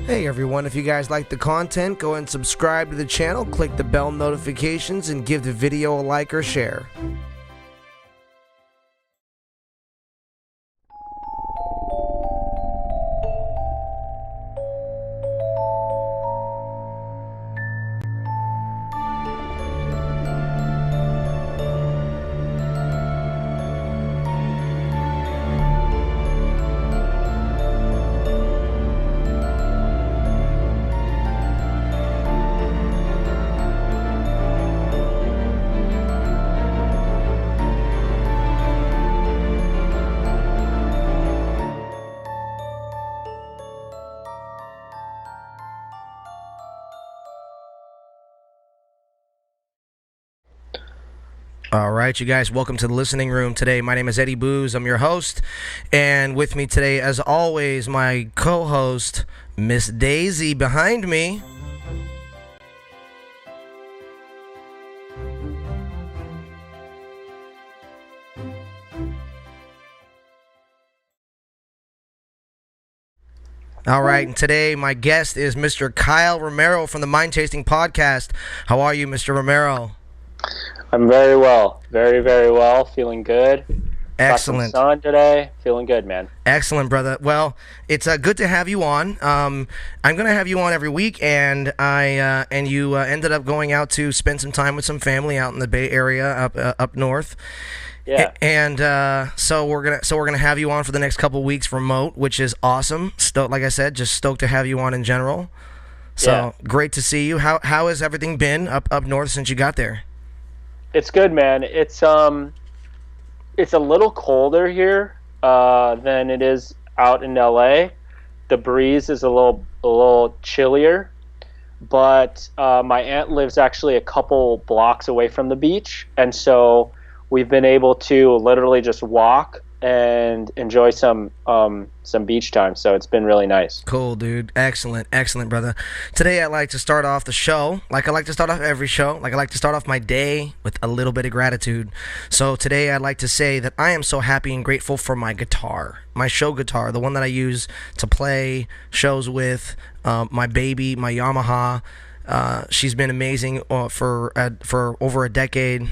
Hey everyone, if you guys like the content, go and subscribe to the channel, click the bell notifications, and give the video a like or share. All right, you guys, welcome to the listening room today. My name is Eddie Booz. I'm your host, and with me today, as always, my co-host, Miss Daisy, behind me. All right, and today my guest is Mr. Kyle Romero from the Mind Tasting Podcast. How are you, Mr. Romero? I'm very well. Very, very well. Feeling good. Excellent. Got some sun today. Feeling good, man. Excellent, brother. Well, it's good to have you on. I'm going to have you on every week, and you ended up going out to spend some time with some family out in the Bay Area, up north. Yeah. And so we're gonna have you on for the next couple weeks remote, which is awesome. Like I said, just stoked to have you on in general. So Yeah. Great to see you. How has everything been up north since you got there? It's good, man. It's a little colder here than it is out in LA. The breeze is a little chillier, but my aunt lives actually a couple blocks away from the beach, and so we've been able to literally just walk and enjoy some beach time. So it's been really nice. Cool, dude. Excellent, brother. Today I'd like to start off the show, like I like to start off every show, like I like to start off my day with a little bit of gratitude. So today I'd like to say that I am so happy and grateful for my guitar, my show guitar, the one that I use to play shows with, my baby, my Yamaha. She's been amazing for over a decade.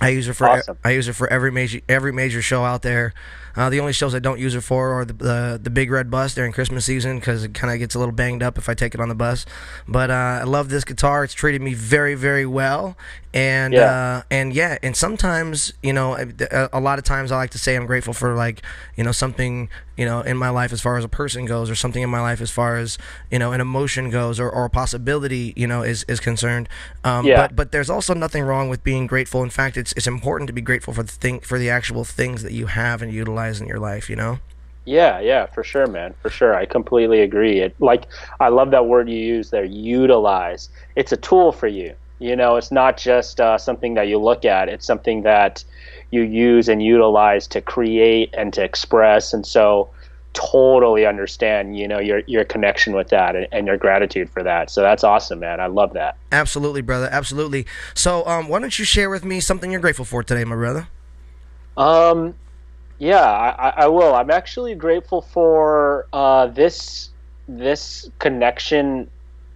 I use her for Awesome. I use her for every major show out there. The only shows I don't use her for are the Big Red Bus during Christmas season, because it kind of gets a little banged up if I take it on the bus. But I love this guitar. It's treated me very, very well. And and sometimes, a lot of times I like to say I'm grateful for, like, something, in my life as far as a person goes, or something in my life as far as, an emotion goes, or a possibility, is concerned. But there's also nothing wrong with being grateful. In fact, it's important to be grateful for the actual things that you have and utilize in your life, Yeah, for sure, man. For sure. I completely agree. I love that word you use there, utilize. It's a tool for you. It's not just something that you look at. It's something that you use and utilize to create and to express. And so totally understand, your connection with that and your gratitude for that. So that's awesome, man. I love that. Absolutely, brother. Absolutely. So why don't you share with me something you're grateful for today, my brother? Yeah, I will. I'm actually grateful for this connection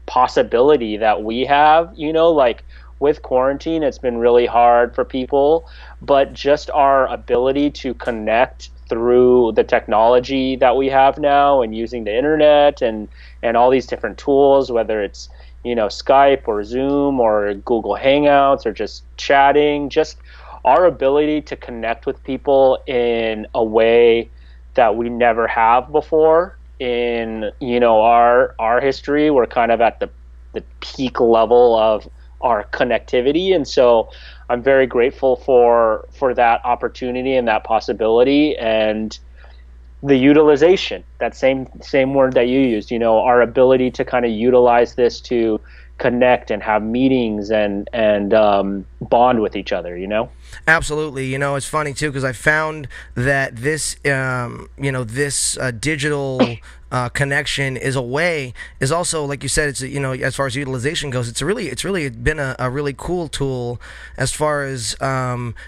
possibility that we have. Like with quarantine, it's been really hard for people, but just our ability to connect through the technology that we have now, and using the internet and all these different tools, whether it's Skype or Zoom or Google Hangouts or just chatting, just our ability to connect with people in a way that we never have before in our history. We're kind of at the peak level of our connectivity, and so I'm very grateful for that opportunity and that possibility, and the utilization, that same word that you used, our ability to kind of utilize this to connect and have meetings and bond with each other, you know? Absolutely. You know, it's funny too because I found that this, this digital connection is also, like you said, it's, as far as utilization goes, it's really been a really cool tool as far as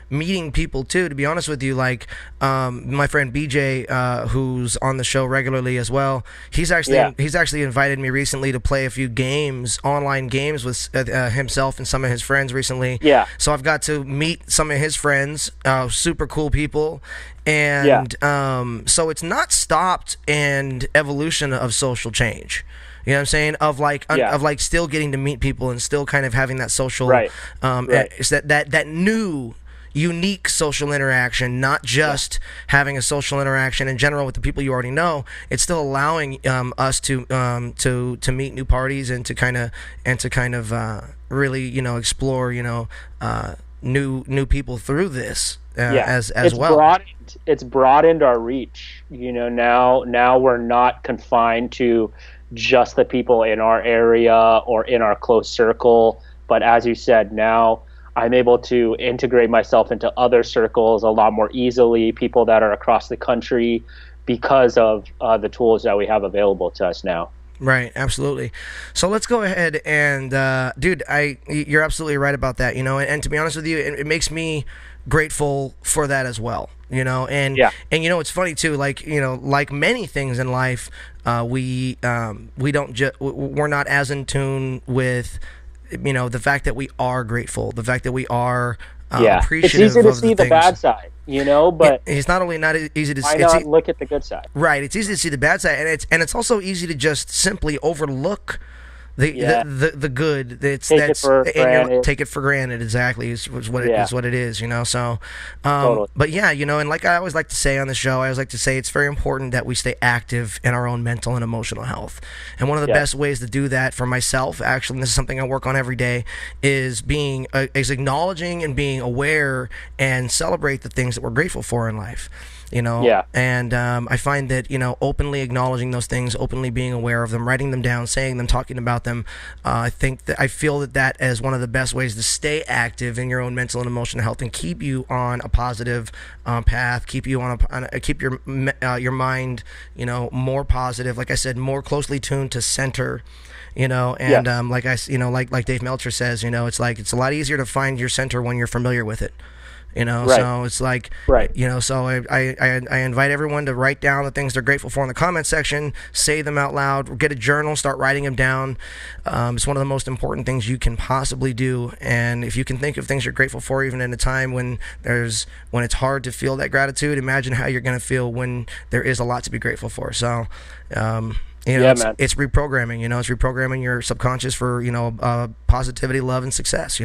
meeting people too. To be honest with you, like my friend BJ, who's on the show regularly as well, he's actually invited me recently to play a few games, online games with himself and some of his friends recently. Yeah. So I've got to meet some of his friends, super cool people. And so it's not stopped and evolution of social change. You know what I'm saying? Of like still getting to meet people and still kind of having that social, it's that new unique social interaction, not just having a social interaction in general with the people you already know. It's still allowing us to meet new parties and to kind of really explore new people through this as well. It's broadened our reach. Now we're not confined to just the people in our area or in our close circle, but as you said, now I'm able to integrate myself into other circles a lot more easily, people that are across the country, because of the tools that we have available to us now. Right, absolutely. So let's go ahead and, dude, you're absolutely right about that, and to be honest with you, it makes me grateful for that as well, and it's funny too, like many things in life, we're not as in tune with, the fact that we are grateful, the fact that we are appreciative. It's easy to see the bad side, but it's not only not easy to see. Why not look at the good side? Right, it's easy to see the bad side, and it's also easy to just simply overlook the good. Take it for granted. Exactly, is what it is. So, totally. But and like I always like to say on the show, I always like to say it's very important that we stay active in our own mental and emotional health. And one of the best ways to do that for myself, actually, and this is something I work on every day, is acknowledging and being aware and celebrate the things that we're grateful for in life. And I find that openly acknowledging those things, openly being aware of them, writing them down, saying them, talking about them, I feel that is one of the best ways to stay active in your own mental and emotional health and keep you on a positive path, keep you keep your mind more positive, like I said, more closely tuned to center. Like Dave Meltzer says, it's a lot easier to find your center when you're familiar with it. So it's like, so I invite everyone to write down the things they're grateful for in the comment section, say them out loud, get a journal, start writing them down. It's one of the most important things you can possibly do. And if you can think of things you're grateful for, even in a time when it's hard to feel that gratitude, imagine how you're going to feel when there is a lot to be grateful for. So, it's reprogramming, it's reprogramming your subconscious for, positivity, love, and success,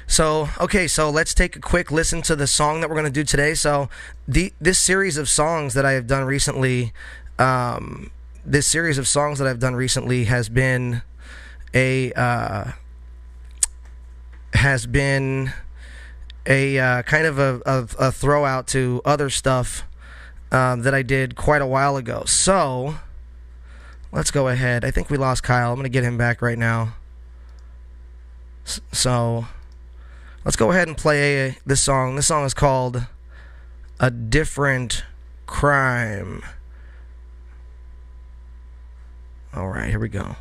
So, okay, so let's take a quick listen to the song that we're going to do today. So, this series of songs that I have done recently, has been a kind of a throw out to other stuff that I did quite a while ago. So, let's go ahead. I think we lost Kyle. I'm going to get him back right now. So, let's go ahead and play this song. This song is called A Different Crime. All right, here we go.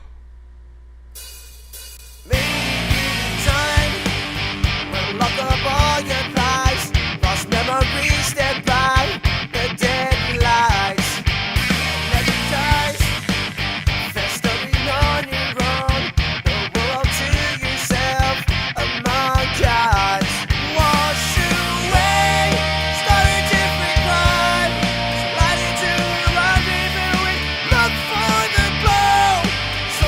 So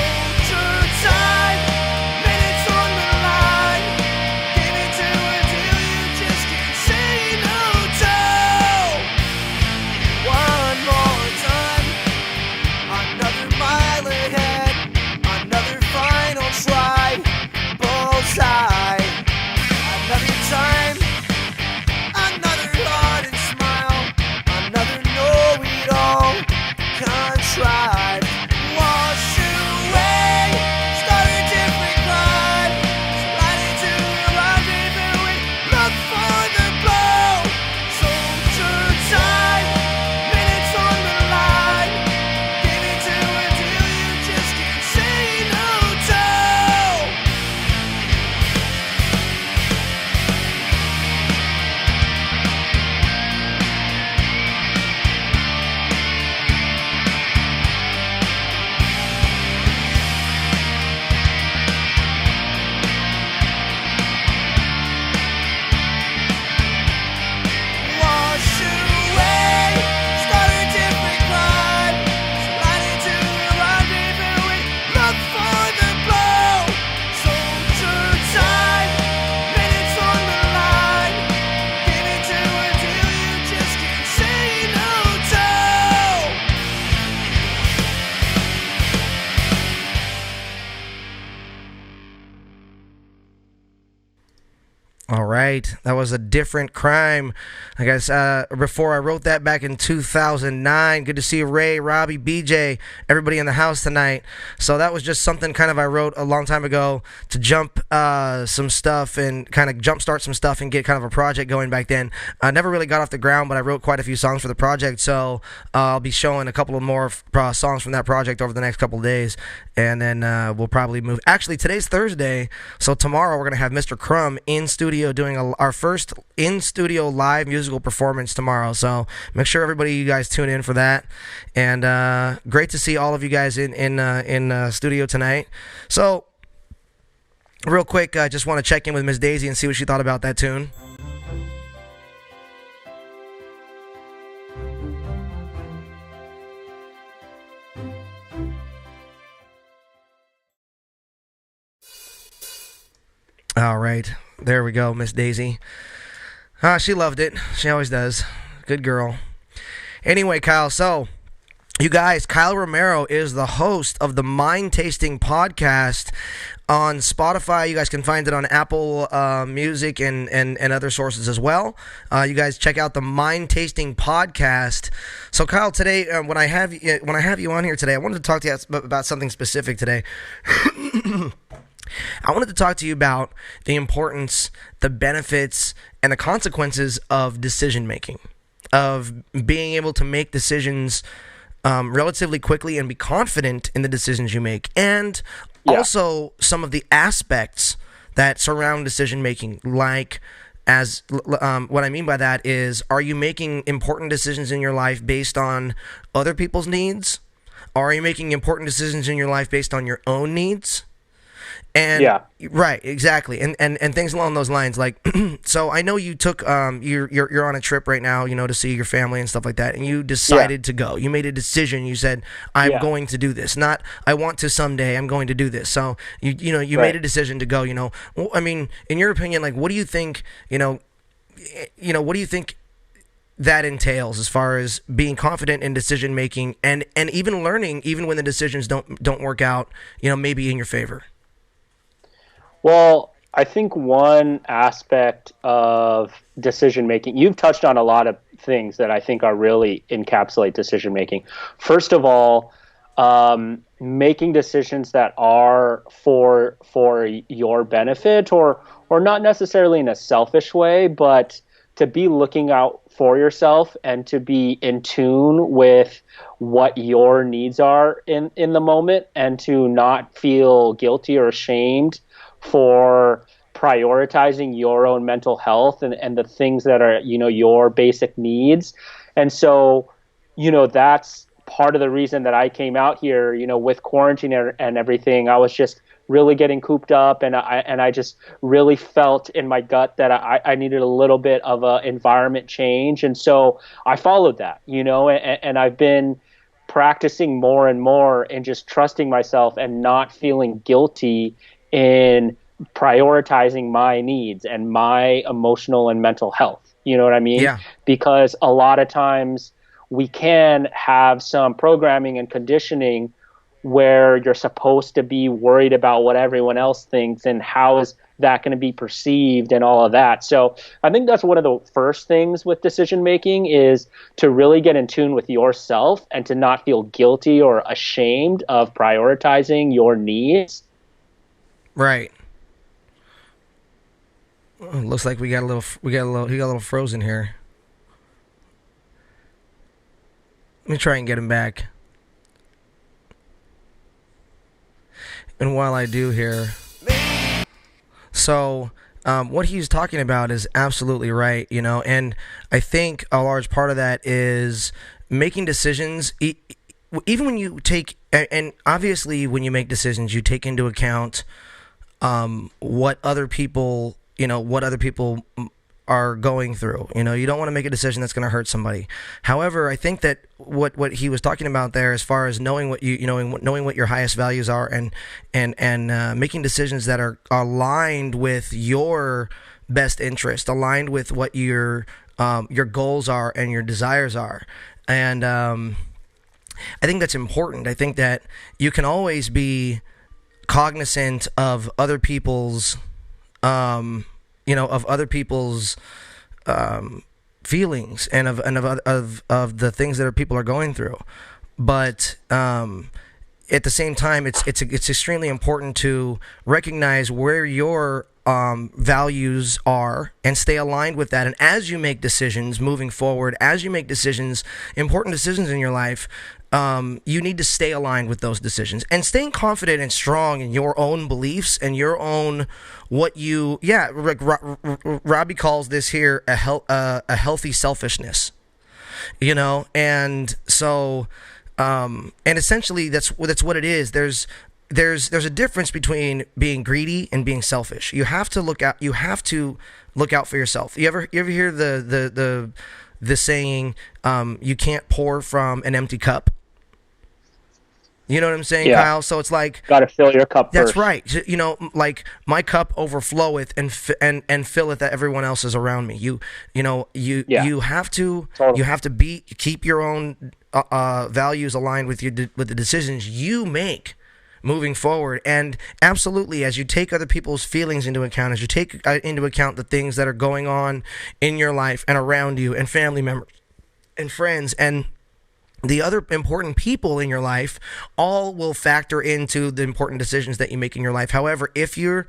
All right, that was A Different Crime. I guess before I wrote that back in 2009. Good to see you, Ray, Robbie, BJ, everybody in the house tonight. So that was just something kind of I wrote a long time ago to jump some stuff and kind of jumpstart some stuff and get kind of a project going back then. I never really got off the ground, but I wrote quite a few songs for the project. So I'll be showing a couple of more songs from that project over the next couple of days, and then we'll probably move. Actually, today's Thursday, so tomorrow we're gonna have Mr. Crumb in studio doing our first in-studio live musical performance tomorrow. So make sure you guys tune in for that. And great to see all of you guys in studio tonight. So real quick, I just want to check in with Miss Daisy and see what she thought about that tune. All right, there we go, Miss Daisy. She loved it. She always does. Good girl. Anyway, Kyle, so you guys, Kyle Romero is the host of the Mind Tasting Podcast on Spotify. You guys can find it on Apple Music and other sources as well. You guys check out the Mind Tasting Podcast. So, Kyle, today when I have you on here today, I wanted to talk to you about something specific today. I wanted to talk to you about the importance, the benefits, and the consequences of decision making, of being able to make decisions relatively quickly and be confident in the decisions you make, and also some of the aspects that surround decision making, like what I mean by that is, are you making important decisions in your life based on other people's needs? Or are you making important decisions in your life based on your own needs? And right, exactly, and things along those lines. Like, so I know you took you're on a trip right now, to see your family and stuff like that, and you decided to go. You made a decision. You said, I'm going to do this. Not I want to someday. I'm going to do this. So you made a decision to go. Well, I mean, in your opinion, like, what do you think? What do you think that entails as far as being confident in decision making and even learning, even when the decisions don't work out, maybe in your favor? Well, I think one aspect of decision making, you've touched on a lot of things that I think are really encapsulate decision making. First of all, making decisions that are for your benefit, or not necessarily in a selfish way, but to be looking out for yourself and to be in tune with what your needs are in the moment, and to not feel guilty or ashamed for prioritizing your own mental health and the things that are, your basic needs. And so, that's part of the reason that I came out here, with quarantine and everything. I was just really getting cooped up, and I just really felt in my gut that I needed a little bit of a environment change. And so I followed that, and I've been practicing more and more and just trusting myself and not feeling guilty in prioritizing my needs and my emotional and mental health. You know what I mean? Yeah. Because a lot of times we can have some programming and conditioning where you're supposed to be worried about what everyone else thinks and how is that going to be perceived and all of that. So I think that's one of the first things with decision making, is to really get in tune with yourself and to not feel guilty or ashamed of prioritizing your needs. Right. Oh, looks like he got a little frozen here. Let me try and get him back. And while I do here, so what he's talking about is absolutely right, and I think a large part of that is making decisions. Even when you take, and obviously when you make decisions, you take into account what other people are going through. You don't want to make a decision that's going to hurt somebody. However, I think that what he was talking about there, as far as knowing what knowing what your highest values are, and making decisions that are aligned with your best interest, aligned with what your goals are and your desires are, and I think that's important. I think that you can always be cognizant of other people's of other people's feelings and of the things that people are going through. But at the same time, it's extremely important to recognize where your values are and stay aligned with that. And as you make decisions moving forward, as you make important decisions in your life, you need to stay aligned with those decisions and staying confident and strong in your own beliefs and your own Robbie calls this here a healthy selfishness, and so and essentially that's what it is. There's a difference between being greedy and being selfish. You have to look out for yourself. You ever hear the saying, you can't pour from an empty cup? You know what I'm saying, Kyle? So it's like, gotta fill your cup that's first. right. Like my cup overfloweth and filleth that everyone else is around me. You have to keep your own values aligned with the decisions you make moving forward. And absolutely, as you take other people's feelings into account, as you take into account the things that are going on in your life and around you, and family members and friends and the other important people in your life, all will factor into the important decisions that you make in your life. However, if you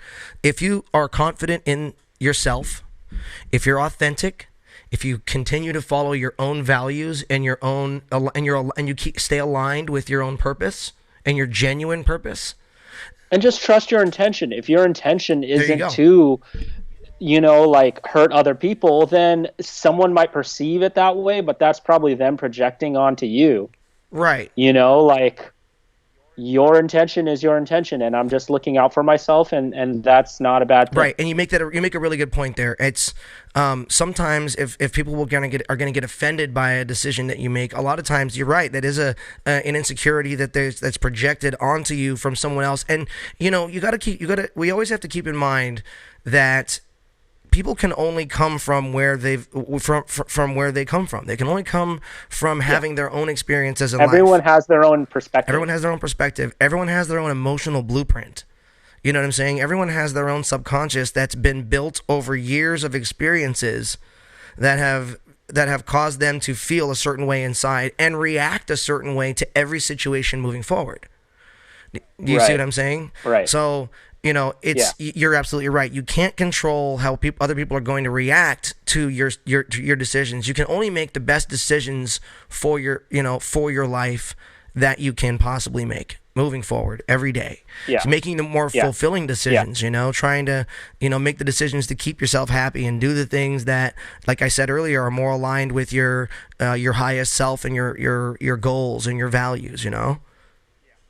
are confident in yourself, if you're authentic, if you continue to follow your own values and stay aligned with your own purpose and your genuine purpose, and just trust your intention. If your intention isn't to like hurt other people, then someone might perceive it that way, but that's probably them projecting onto you. Right. Like your intention is your intention, and I'm just looking out for myself, and that's not a bad thing. Right. And you make a really good point there. It's sometimes if people are going to get offended by a decision that you make, a lot of times you're right, that is an insecurity that's projected onto you from someone else. And we always have to keep in mind that people can only come from where they come from. They can only come from having their own experiences in life. Everyone has their own perspective. Everyone has their own perspective. Everyone has their own emotional blueprint. You know what I'm saying? Everyone has their own subconscious that's been built over years of experiences that have caused them to feel a certain way inside and react a certain way to every situation moving forward. Do you see what I'm saying? Right. So you're absolutely right. You can't control how other people are going to react to your decisions. You can only make the best decisions for your life that you can possibly make moving forward every day. Yeah. So making the more fulfilling decisions, trying to, make the decisions to keep yourself happy and do the things that, like I said earlier, are more aligned with your highest self and your goals and your values,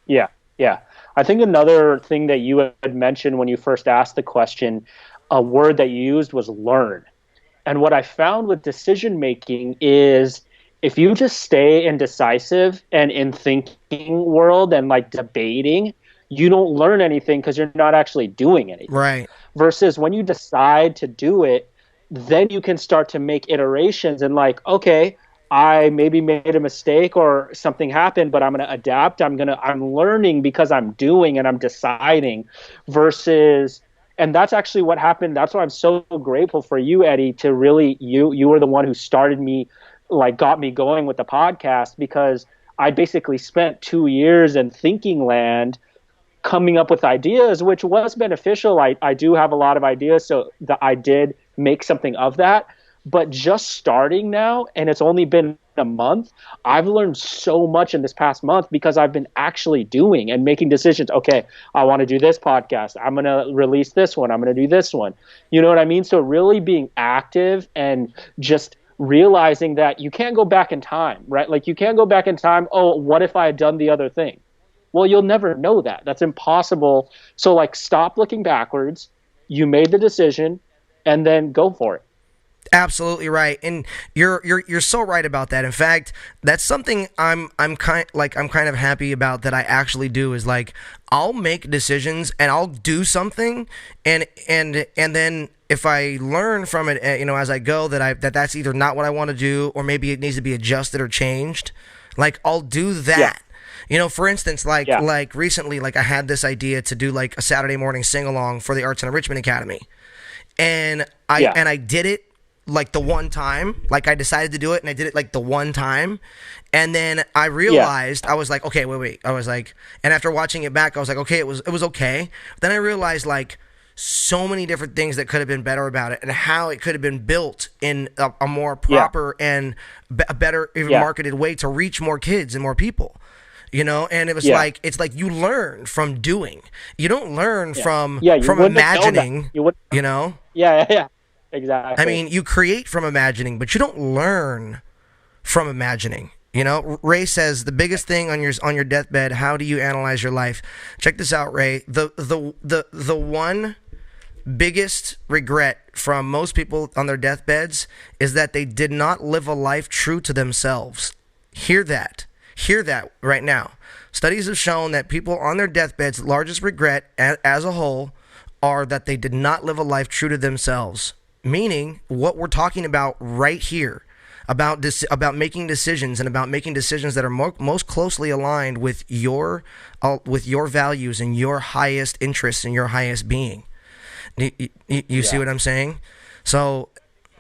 Yeah. Yeah. I think another thing that you had mentioned when you first asked the question, a word that you used was learn. And what I found with decision making is if you just stay indecisive and in thinking world and like debating, you don't learn anything because you're not actually doing anything. Right. Versus when you decide to do it, then you can start to make iterations and like, okay, I maybe made a mistake or something happened, but I'm going to adapt. I'm learning because I'm doing and I'm deciding versus, and that's actually what happened. That's why I'm so grateful for you, Eddie, to really, you were the one who started me, like got me going with the podcast, because I basically spent 2 years in thinking land coming up with ideas, which was beneficial. I do have a lot of ideas, so that I did make something of that. But just starting now, and it's only been a month, I've learned so much in this past month because I've been actually doing and making decisions. Okay, I want to do this podcast. I'm going to release this one. I'm going to do this one. You know what I mean? So really being active and just realizing that you can't go back in time, right? Like you can't go back in time. Oh, what if I had done the other thing? Well, you'll never know that. That's impossible. So like stop looking backwards. You made the decision and then go for it. Absolutely right, and you're so right about that. In fact, that's something I'm kind of happy about that I actually do is like I'll make decisions and I'll do something and then if I learn from it, as I go that's either not what I want to do or maybe it needs to be adjusted or changed, like I'll do that. Yeah. For instance, like recently, like I had this idea to do like a Saturday morning sing along for the Arts and Enrichment Academy. and I did it like the one time. Like I decided to do it and I did it like the one time. And then I realized, I was like, okay, wait. I was like, and after watching it back, I was like, okay, it was okay. Then I realized like so many different things that could have been better about it and how it could have been built in a more proper and a better even marketed way to reach more kids and more people. You know, and it was like, it's like you learn from doing. You don't learn from imagining, you know? Yeah. Exactly. I mean, you create from imagining, but you don't learn from imagining. You know, Ray says the biggest thing on your deathbed. How do you analyze your life? Check this out, Ray. The one biggest regret from most people on their deathbeds is that they did not live a life true to themselves. Hear that right now. Studies have shown that people on their deathbeds' largest regret as a whole are that they did not live a life true to themselves. Meaning, what we're talking about right here, about making decisions and about making decisions that are most closely aligned with your values and your highest interests and your highest being. You see what I'm saying? So,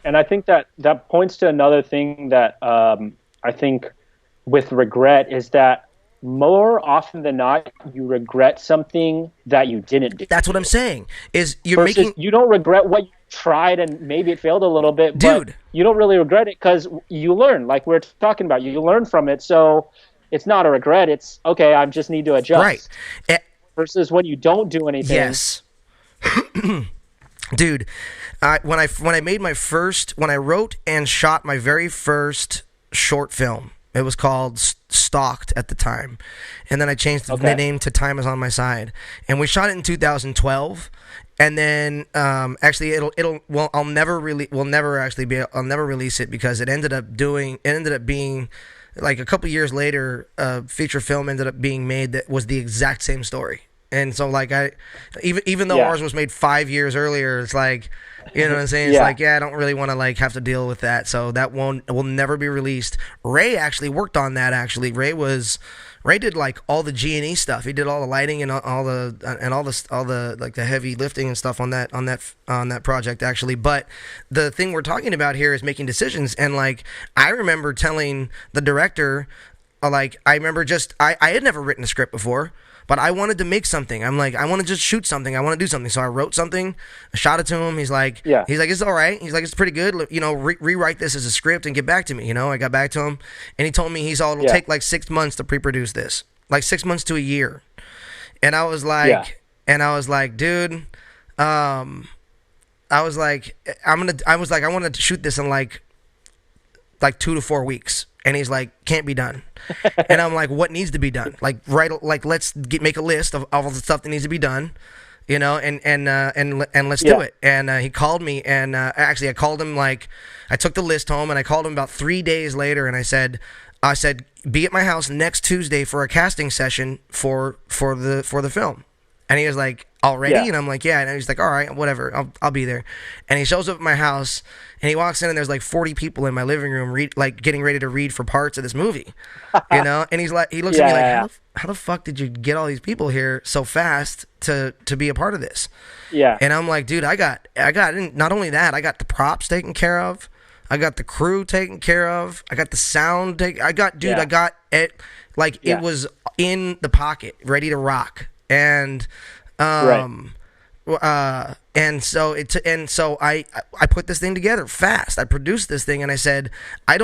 and I think that points to another thing that I think with regret is that more often than not, you regret something that you didn't do. That's what I'm saying. Is you don't regret what you tried and maybe it failed a little bit, dude. But you don't really regret it because you learn. Like we're talking about, you learn from it. So it's not a regret. It's okay. I just need to adjust. Right. Versus when you don't do anything. Yes. Dude, when I wrote and shot my very first short film. It was called Stalked at the time, and then I changed the name to Time Is on My Side, and we shot it in 2012. And then actually I'll never release it because it ended up being like a couple years later, a feature film ended up being made that was the exact same story. And so like even though ours was made 5 years earlier, it's like, you know what I'm saying? It's like, I don't really want to like have to deal with that. So that will never be released. Ray actually worked on that. Actually, Ray did like all the G&E stuff. He did all the lighting and all the like the heavy lifting and stuff on that project actually. But the thing we're talking about here is making decisions. And like I remember telling the director, I had never written a script before. But I wanted to make something. I'm like, I want to just shoot something. I want to do something. So I wrote something. I shot it to him. He's like, it's all right. He's like, it's pretty good. You know, rewrite this as a script and get back to me. You know, I got back to him, and he told me it'll take like 6 months to pre-produce this, like 6 months to a year. And I was like, dude, I wanted to shoot this in like 2 to 4 weeks. And he's like, can't be done. And I'm like, what needs to be done? Like, let's make a list of all the stuff that needs to be done, you know, and let's do it. And he called me, and actually I called him, like, I took the list home, and I called him about 3 days later, and I said, be at my house next Tuesday for a casting session for the film. And he was like, already? And I'm like, yeah. And he's like, all right, whatever, I'll be there. And he shows up at my house, and he walks in, and there's like 40 people in my living room getting ready to read for parts of this movie, you know. And he looks at me like, how the fuck did you get all these people here so fast to be a part of this? Yeah. And I'm like, dude, I got not only that, I got the props taken care of, I got the crew taken care of, I got the sound I got it, like it was in the pocket, ready to rock. And and so I put this thing together fast. I produced this thing, and I said, I'd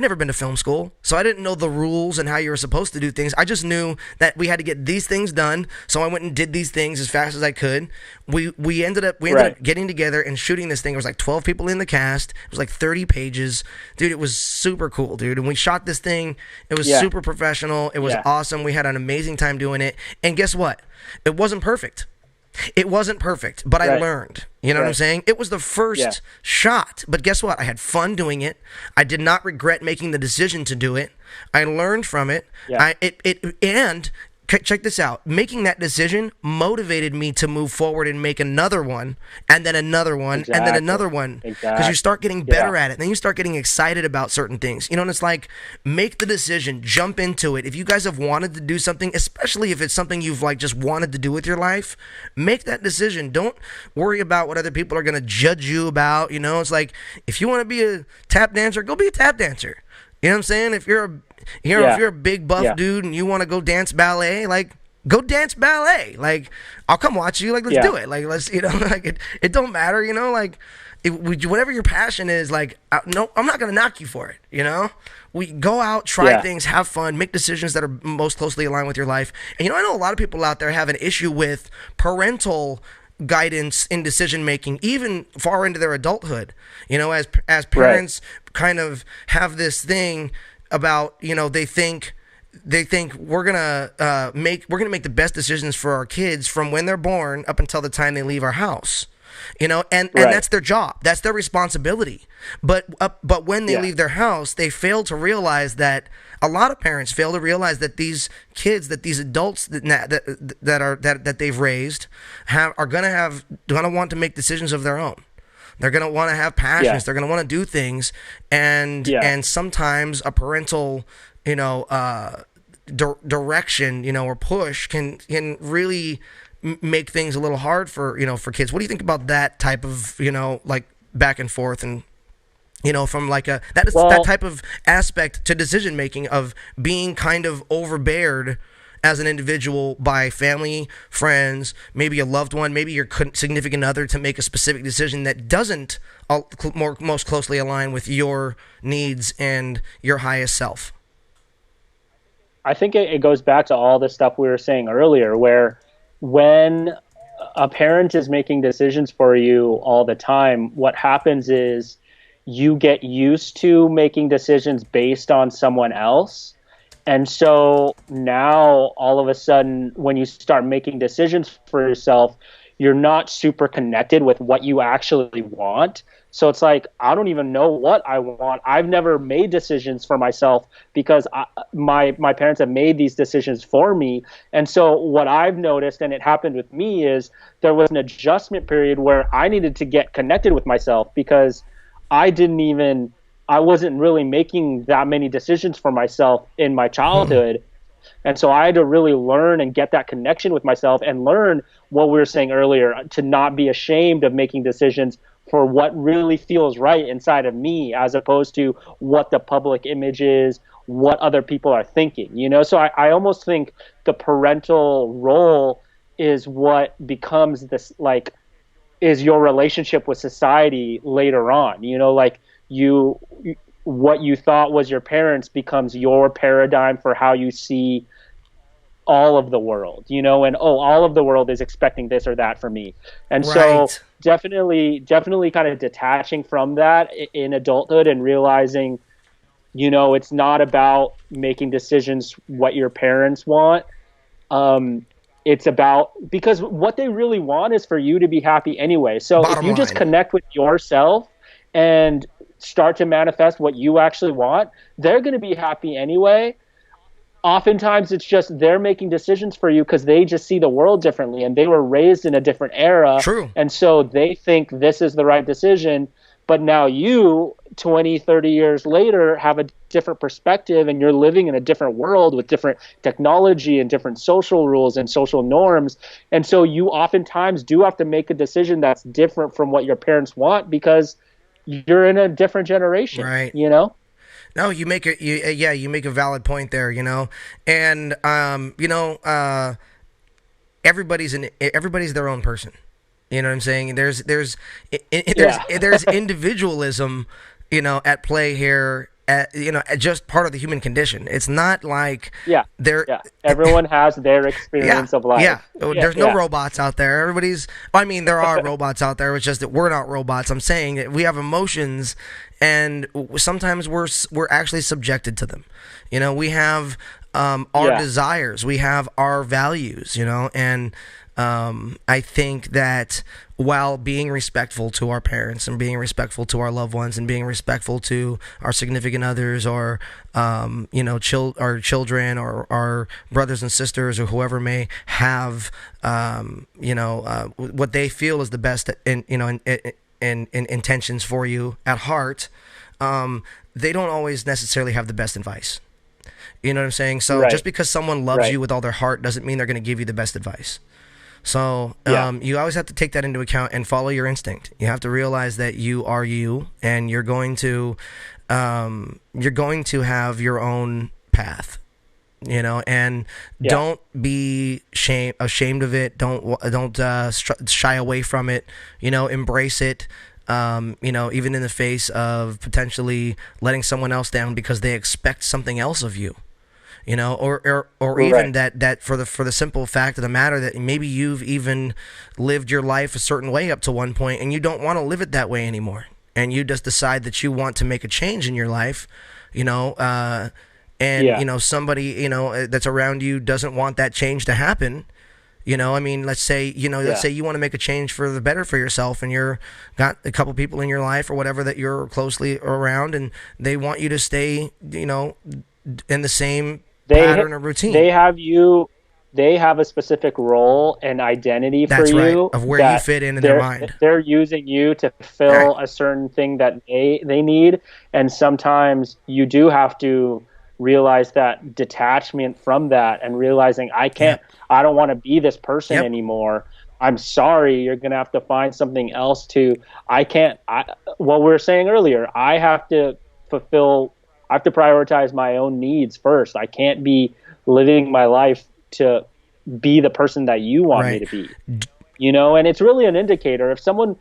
never been to film school, so I didn't know the rules and how you were supposed to do things. I just knew that we had to get these things done, so I went and did these things as fast as I could. We ended up getting together and shooting this thing. There was like 12 people in the cast. It was like 30 pages. Dude, it was super cool, dude. And we shot this thing. It was super professional. It was awesome. We had an amazing time doing it. And guess what? It wasn't perfect. But I learned. You know what I'm saying? It was the first shot, but guess what? I had fun doing it. I did not regret making the decision to do it. I learned from it. And check this out. Making that decision motivated me to move forward and make another one, and then another one, and then another one. Because you start getting better at it. And then you start getting excited about certain things. You know, and it's like, make the decision, jump into it. If you guys have wanted to do something, especially if it's something you've like just wanted to do with your life, make that decision. Don't worry about what other people are going to judge you about. You know, it's like, if you want to be a tap dancer, go be a tap dancer. You know what I'm saying? If you're a big buff dude and you want to go dance ballet, like, go dance ballet. Like, I'll come watch you. Like, let's do it. Like, let's, you know, like, it don't matter, you know, like, whatever your passion is, like, no, I'm not going to knock you for it, you know? We go out, try things, have fun, make decisions that are most closely aligned with your life. And, you know, I know a lot of people out there have an issue with parental guidance in decision making, even far into their adulthood. You know, as parents kind of have this thing about, you know, they think we're gonna make the best decisions for our kids from when they're born up until the time they leave our house. You know, and that's their job, that's their responsibility. But when they leave their house, they fail to realize that a lot of parents fail to realize that these kids, that these adults that they've raised are gonna want to make decisions of their own. They're gonna want to have passions. They're gonna want to do things, and sometimes a parental, you know, direction, you know, or push can really make things a little hard for, you know, for kids. What do you think about that type of, you know, like, back and forth, and, you know, from like that type of aspect to decision making, of being kind of overbeared as an individual by family, friends, maybe a loved one, maybe your significant other, to make a specific decision that doesn't most closely align with your needs and your highest self? I think it goes back to all the stuff we were saying earlier, where when a parent is making decisions for you all the time, what happens is you get used to making decisions based on someone else. And so now all of a sudden, when you start making decisions for yourself, you're not super connected with what you actually want. So it's like, I don't even know what I want. I've never made decisions for myself because my parents have made these decisions for me. And so what I've noticed, and it happened with me, is there was an adjustment period where I needed to get connected with myself, because I wasn't really making that many decisions for myself in my childhood. And so I had to really learn and get that connection with myself, and learn what we were saying earlier, to not be ashamed of making decisions for what really feels right inside of me, as opposed to what the public image is, what other people are thinking, you know? So I almost think the parental role is what becomes this, like, is your relationship with society later on, you know, like what you thought was your parents becomes your paradigm for how you see all of the world, you know, and all of the world is expecting this or that for me. And so definitely kind of detaching from that in adulthood, and realizing, you know, it's not about making decisions what your parents want. It's about, because what they really want is for you to be happy anyway. So if you just connect with yourself and start to manifest what you actually want, they're going to be happy anyway. Oftentimes it's just they're making decisions for you because they just see the world differently, and they were raised in a different era. True. And so they think this is the right decision. But now you, 20, 30 years later, have a different perspective, and you're living in a different world with different technology and different social rules and social norms. And so you oftentimes do have to make a decision that's different from what your parents want, because you're in a different generation, right? You know? No, you make a valid point there, you know, and you know, everybody's their own person. You know what I'm saying? There's individualism, you know, at play here. You know, just part of the human condition. It's not like everyone has their experience of life. There's no robots out there. I mean, there are robots out there. It's just that we're not robots. I'm saying that we have emotions, and sometimes we're actually subjected to them. You know, we have our desires, we have our values. You know, and I think that while being respectful to our parents and being respectful to our loved ones and being respectful to our significant others or our children or our brothers and sisters or whoever may have what they feel is the best in intentions for you at heart, they don't always necessarily have the best advice. You know what I'm saying? So Right. just because someone loves Right. you with all their heart doesn't mean they're going to give you the best advice. So Yeah. you always have to take that into account and follow your instinct. You have to realize that you are you, and you're going to have your own path. And Yeah. don't be ashamed of it. Don't shy away from it. Embrace it. Even in the face of potentially letting someone else down because they expect something else of you. Or even Right. that for the simple fact of the matter that maybe you've even lived your life a certain way up to one point and you don't want to live it that way anymore, and you just decide that you want to make a change in your life, and Yeah. somebody that's around you doesn't want that change to happen. Let's say Yeah. you want to make a change for the better for yourself, and you're got a couple people in your life or whatever that you're closely around, and they want you to stay in the same pattern or routine. They have a specific role and identity That's for right, you of where you that fit in their mind. they're using you to fill a certain thing that they need, and sometimes you do have to realize that detachment from that and realizing I don't want to be this person Yep. anymore. I'm sorry, you're going to have to find something else what we were saying earlier, I have to prioritize my own needs first. I can't be living my life to be the person that you want me Right. to be. And it's really an indicator. If someone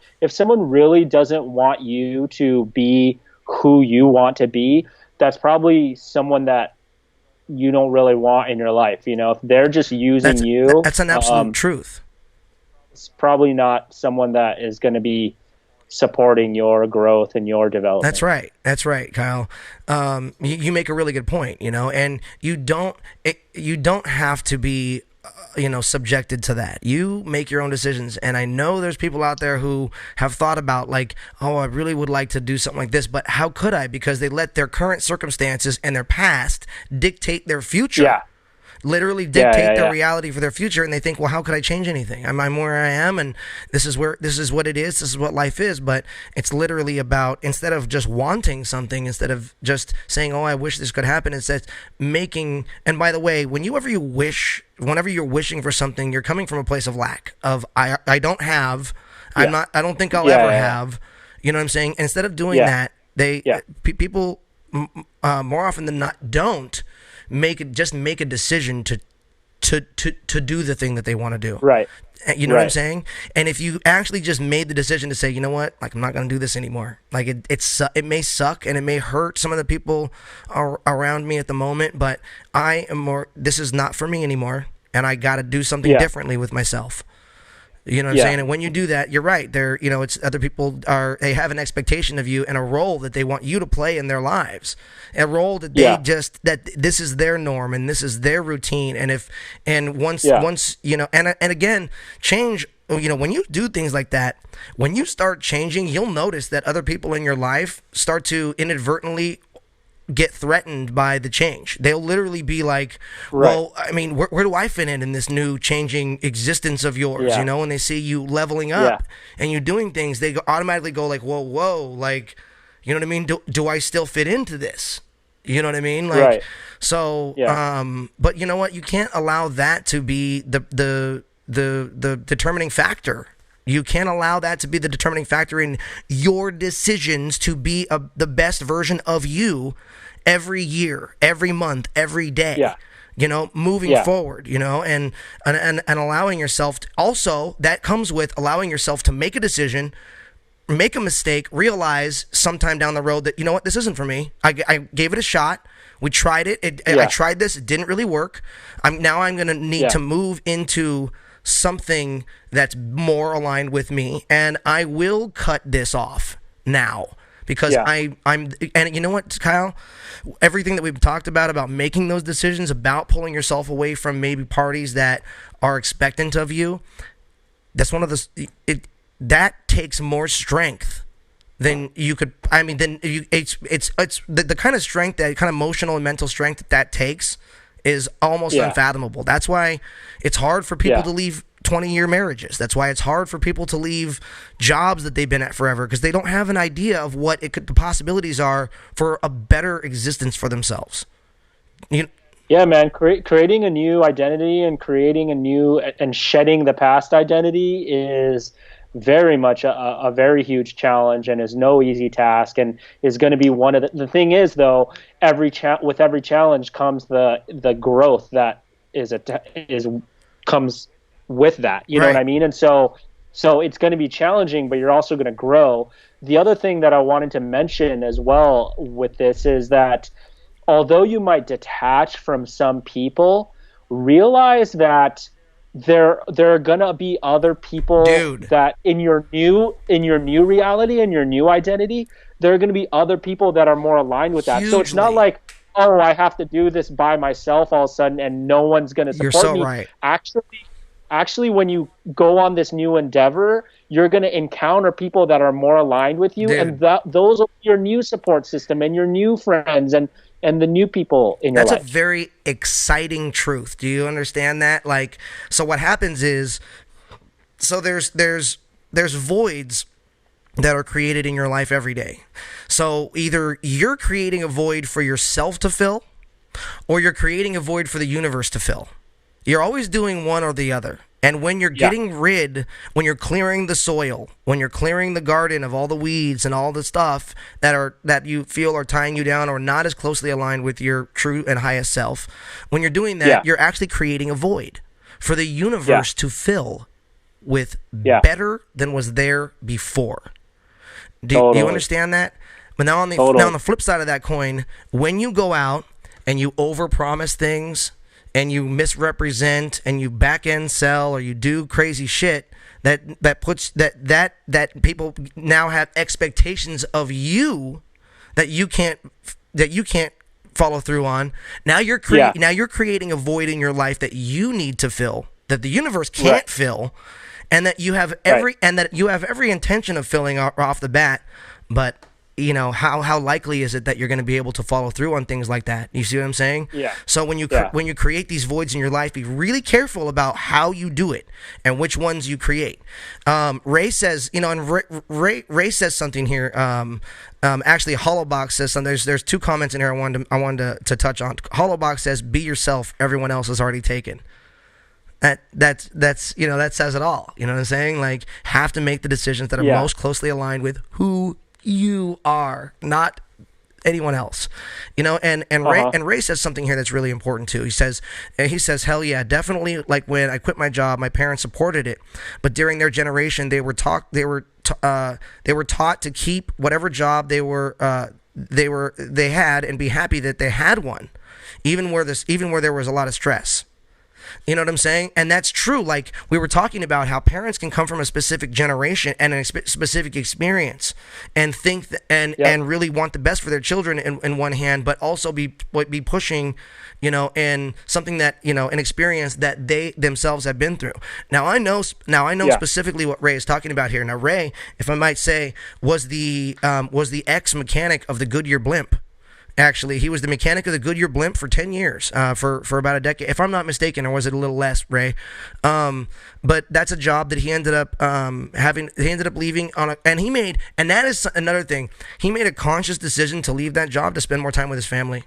really doesn't want you to be who you want to be, that's probably someone that you don't really want in your life. If they're just using you, That's an absolute truth. it's probably not someone that is going to be supporting your growth and your development. That's right, Kyle. You make a really good point, and you don't have to be subjected to that. You make your own decisions, and I know there's people out there who have thought about like, oh, I really would like to do something like this, but how could I? Because they let their current circumstances and their past dictate their future. Yeah. Literally dictate their Yeah. reality for their future, and they think, well, how could I change anything? I'm where I am, and this is what it is, this is what life is. But it's literally about, instead of just wanting something, instead of just saying, oh, I wish this could happen, it says making. And by the way, whenever you're wishing for something, you're coming from a place of lack, of I don't have, Yeah. I don't think I'll ever have. You know what I'm saying? Instead of doing that, people more often than not don't make a decision to do the thing that they want to do. Right. You know what I'm saying? And if you actually just made the decision to say, you know what, like, I'm not going to do this anymore. Like, it may suck and it may hurt some of the people around me at the moment, but this is not for me anymore, and I got to do something differently with myself. You know what I'm saying? And when you do that, you're right. It's other people they have an expectation of you and a role that they want you to play in their lives. A role that that this is their norm and this is their routine. And once and again, change, when you do things like that, when you start changing, you'll notice that other people in your life start to inadvertently get threatened by the change. They'll literally be like, well, I mean, where do I fit in this new changing existence of yours? When they see you leveling up and you doing things, they automatically go like, whoa, like, you know what I mean? Do I still fit into this? You know what I mean? Like, so, but you know what? You can't allow that to be the determining factor. You can't allow that to be the determining factor in your decisions to be the best version of you every year, every month, every day. Moving forward, and allowing yourself also, that comes with allowing yourself to make a decision, make a mistake, realize sometime down the road that, you know what, this isn't for me. I gave it a shot. We tried it. I tried this. It didn't really work. I'm going to need to move into something that's more aligned with me, and I will cut this off now because Yeah. I'm and you know what, Kyle, everything that we've talked about making those decisions, about pulling yourself away from maybe parties that are expectant of you, that's one of the that takes more strength than you could. I mean, then it's the kind of strength, that kind of emotional and mental strength that takes is almost unfathomable. That's why it's hard for people to leave 20-year marriages. That's why it's hard for people to leave jobs that they've been at forever, because they don't have an idea of what the possibilities are for a better existence for themselves. Yeah, man, creating a new identity and creating a new and shedding the past identity is very much a very huge challenge, and is no easy task, and is going to be one of the thing is, though, with every challenge comes the growth that comes with that. You know what I mean? And so it's going to be challenging, but you're also going to grow. The other thing that I wanted to mention as well with this is that although you might detach from some people, realize that there are gonna be other people that in your new reality and your new identity, there are gonna be other people that are more aligned with that. So it's not like, oh, I have to do this by myself all of a sudden and no one's gonna support me. Right. Actually, when you go on this new endeavor, you're going to encounter people that are more aligned with you, and those are your new support system and your new friends and the new people in your life. That's a very exciting truth. Do you understand that? Like, so what happens is, so there's voids that are created in your life every day. So either you're creating a void for yourself to fill, or you're creating a void for the universe to fill. You're always doing one or the other. And when you're when you're clearing the soil, when you're clearing the garden of all the weeds and all the stuff that you feel are tying you down or not as closely aligned with your true and highest self, when you're doing that, you're actually creating a void for the universe to fill with better than was there before. Do you understand that? But now on the flip side of that coin, when you go out and you overpromise things, and you misrepresent, and you back end sell, or you do crazy shit that puts that people now have expectations of you that you can't follow through on. Now you're creating a void in your life that you need to fill, that the universe can't fill, and that you have every intention of filling off the bat, but you know, how likely is it that you're going to be able to follow through on things like that? You see what I'm saying? Yeah. So when you create these voids in your life, be really careful about how you do it and which ones you create. Ray says, you know, and Ray says something here. Actually, Hollowbox says something. There's two comments in here I wanted to touch on. Hollowbox says, "Be yourself. Everyone else is already taken." That's you know, that says it all. You know what I'm saying? Like, have to make the decisions that are most closely aligned with who you are, not anyone else, you know. And Ray says something here that's really important too. He says, hell yeah, definitely. Like, when I quit my job, my parents supported it, but during their generation, they were taught to keep whatever job they had and be happy that they had one, even where there was a lot of stress. You know what I'm saying? And that's true. Like, we were talking about how parents can come from a specific generation and a specific experience and think and really want the best for their children in one hand, but also be pushing, you know, in something that, you know, an experience that they themselves have been through. Now I know specifically what Ray is talking about here. Now, Ray, if I might say, was the ex-mechanic of the Goodyear blimp. Actually, he was the mechanic of the Goodyear blimp for 10 years, for about a decade, if I'm not mistaken, or was it a little less, Ray? But that's a job that he ended up having. He ended up leaving and that is another thing. He made a conscious decision to leave that job to spend more time with his family.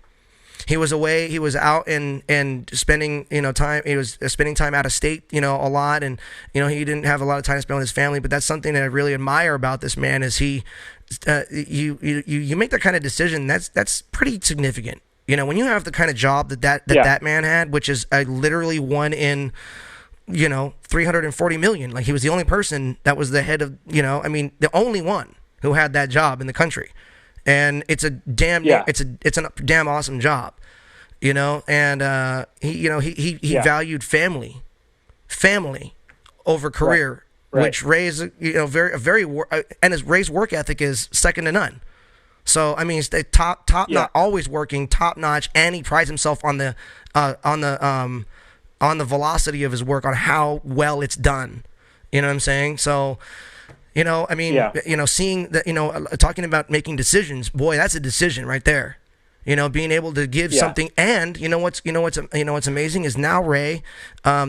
He was away. He was out and spending, you know, time. He was spending time out of state, you know, a lot, and you know, he didn't have a lot of time to spend with his family. But that's something that I really admire about this man. Is you make that kind of decision. That's pretty significant. You know, when you have the kind of job that man had, which is literally one in, you know, 340 million. Like, he was the only person that was the head of, you know, I mean, the only one who had that job in the country. And it's a damn it's a damn awesome job, you know. And he valued family over career, which Ray's, you know, Ray's work ethic is second to none. So I mean, it's the top Yeah. not always working, top notch, and he prides himself on the velocity of his work, on how well it's done. You know what I'm saying? So, I mean, Yeah. seeing that, talking about making decisions, boy, that's a decision right there. Being able to give something, and what's amazing is now Ray,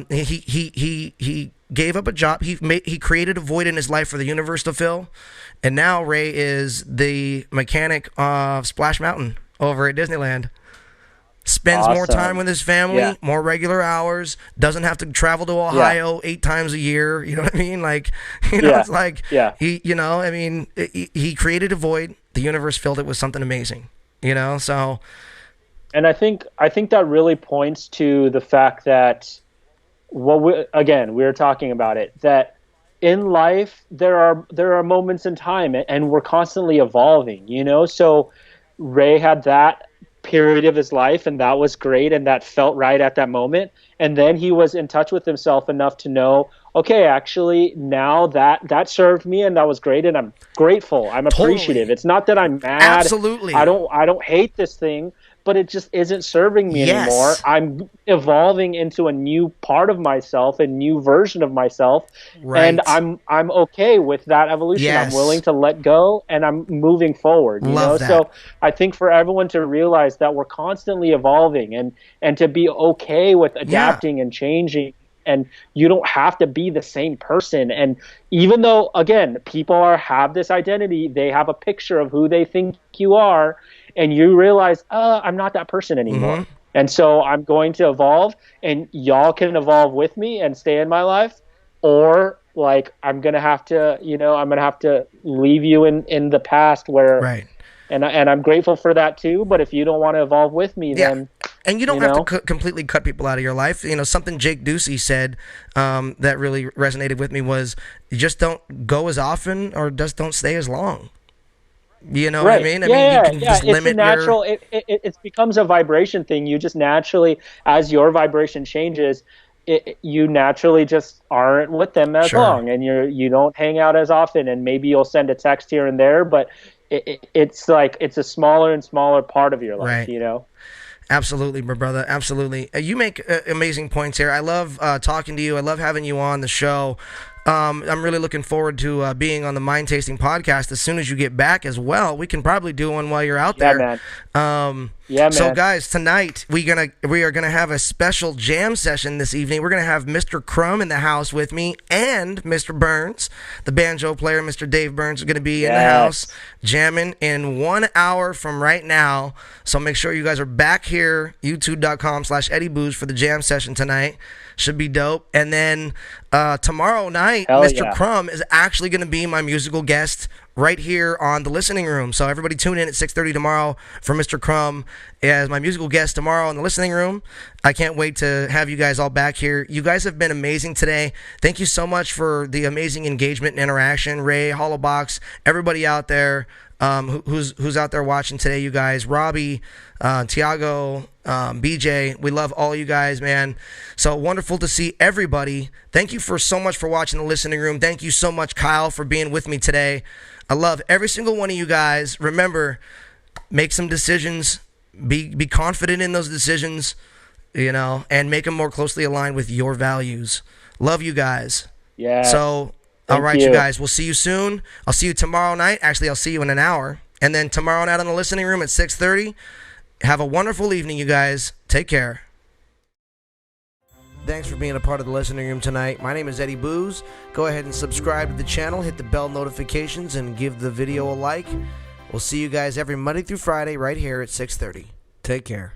he gave up a job. He created a void in his life for the universe to fill, and now Ray is the mechanic of Splash Mountain over at Disneyland. Spends more time with his family, more regular hours, doesn't have to travel to Ohio 8 times a year. You know what I mean? Like, it's like, he created a void. The universe filled it with something amazing, so. And I think that really points to the fact that we were talking about it, that in life there are moments in time, and we're constantly evolving, so Ray had that period of his life, and that was great, and that felt right at that moment. And then he was in touch with himself enough to know, okay, actually now that served me, and that was great, and I'm grateful, I'm appreciative. It's not that I'm mad. Absolutely. I don't hate this thing, but it just isn't serving me anymore. I'm evolving into a new part of myself, a new version of myself, and I'm okay with that evolution. I'm willing to let go, and I'm moving forward. Love that. So I think for everyone to realize that we're constantly evolving, and to be okay with adapting and changing. And you don't have to be the same person. And even though, again, people have this identity, they have a picture of who they think you are, and you realize, I'm not that person anymore. Mm-hmm. And so I'm going to evolve, and y'all can evolve with me and stay in my life, or like I'm gonna have to leave you in the past where. Right. And I'm grateful for that too. But if you don't want to evolve with me, then. And you don't have to completely cut people out of your life. Something Jake Ducey said that really resonated with me was, you just don't go as often, or just don't stay as long. You know what I mean? You can just limit it's natural. It becomes a vibration thing. You just naturally, as your vibration changes, you naturally just aren't with them as long, and you don't hang out as often, and maybe you'll send a text here and there, but it's like it's a smaller and smaller part of your life, Absolutely, my brother. Absolutely. You make amazing points here. I love talking to you. I love having you on the show. I'm really looking forward to being on the Mind Tasting podcast as soon as you get back as well. We can probably do one while you're out there. Man. So guys, tonight we are gonna have a special jam session this evening. We're gonna have Mr. Crumb in the house with me, and Mr. Burns, the banjo player, Mr. Dave Burns, is gonna be in the house jamming in 1 hour from right now. So make sure you guys are back here, youtube.com/EddieBooze for the jam session tonight. Should be dope. And then tomorrow night, Mr. Crumb is actually going to be my musical guest right here on the Listening Room. So everybody tune in at 6:30 tomorrow for Mr. Crumb as my musical guest tomorrow in the Listening Room. I can't wait to have you guys all back here. You guys have been amazing today. Thank you so much for the amazing engagement and interaction. Ray, Hollowbox, everybody out there who's out there watching today, you guys. Robbie, Tiago, BJ, we love all you guys, man. So wonderful to see everybody. Thank you so much for watching the Listening Room. Thank you so much, Kyle, for being with me today. I love every single one of you guys. Remember, make some decisions. Be confident in those decisions, and make them more closely aligned with your values. Love you guys. Yeah. So, all right, you guys. We'll see you soon. I'll see you tomorrow night. Actually, I'll see you in an hour. And then tomorrow night on the Listening Room at 6:30. Have a wonderful evening, you guys. Take care. Thanks for being a part of the Listening Room tonight. My name is Eddie Booze. Go ahead and subscribe to the channel, hit the bell notifications, and give the video a like. We'll see you guys every Monday through Friday right here at 6:30. Take care.